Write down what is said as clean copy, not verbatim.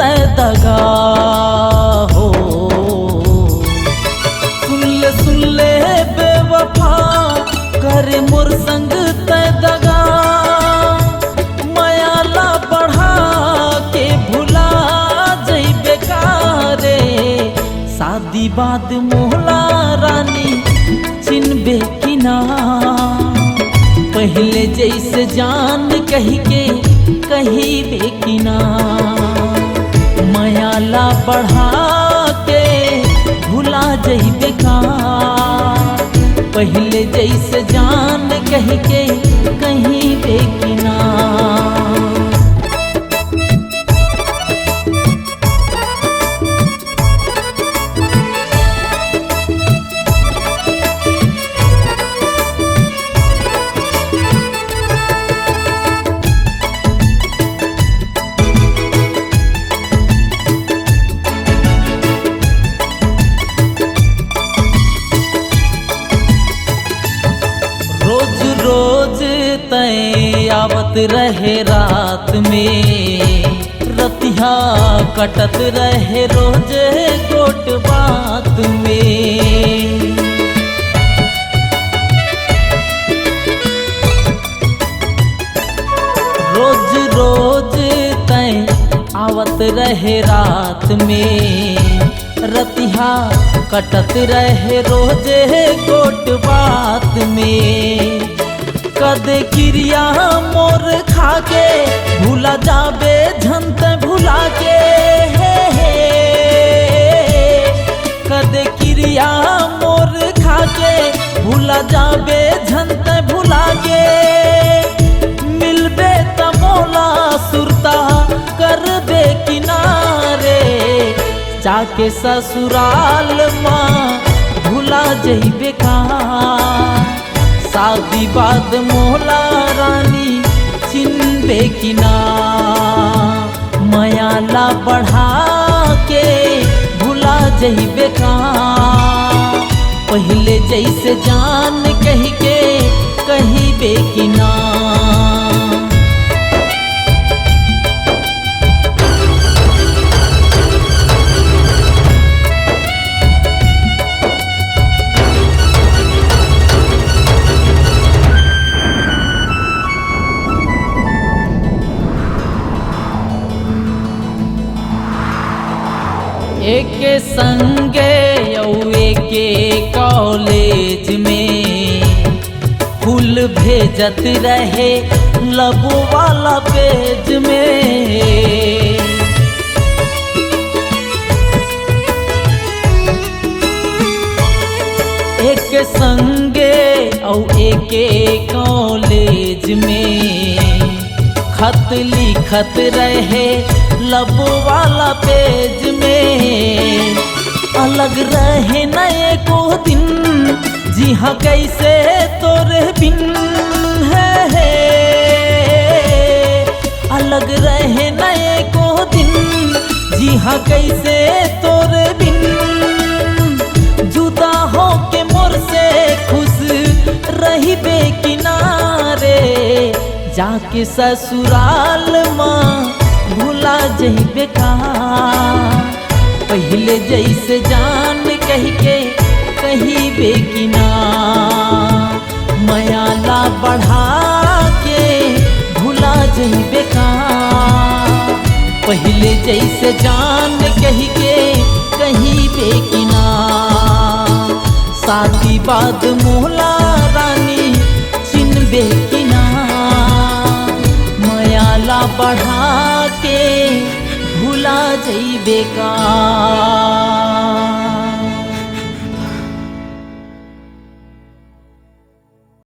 तै दगा हो। सुन ले बेवफा करे मोर संग तै दगा, मायाला बढ़ा के भुला जइबे का रे। शादी बाद मोहला रानी चिन्हबे कि ना, पहले जैसे जान कही के कहिबे कि ना। मायाला बढ़ा के भुला जइबे का, पहले जैसे जान कही के कहिबे कि ना। रोज रोज तय आवत रहे रात में, रतिया कटत रहे रोज कोट बात में। रोज रोज तय आवत रहे रात में, रतिया कटत रहे रोजे कोट बात में। कदे क्रिया मोर खाके भूला जाबे झंत भुला के, कदे क्रिया मोर खाके भूला जाबे झंत भुला के। मिलबे त मोला सुरता करबे किनारे, जाके ससुराल माँ भुला जइबे का। शादी बाद मोहला रानी चिन्हबे कि ना, मायाला बढ़ा के भुला जइबे का। पहले जैसे जान कही के कहिबे कि ना। एके संगे यौ एके कॉलेज में, फूल भेजत रहे लब वाला पेज में। एक संगे औ एके कॉलेज में, खत लिखत रहे लब वाला पेज में। अलग रहे नए को दिन जी हाँ कैसे तोरे बिन है। अलग रहे नए को दिन जी हाँ कैसे तोरे बिन। जुदा हो के मोर से खुश रही बेकिनारे, जाके ससुराल माँ भुला जइबे का। पहले जैसे जान कही के कहिबे कि ना, मायाला बढ़ा के भुला जइबे का। पहले जैसे जान कही के कहिबे कि ना। शादी बाद मोहला रानी चिन्हबे कि ना, मायाला बढ़ा के भुला जइबे का।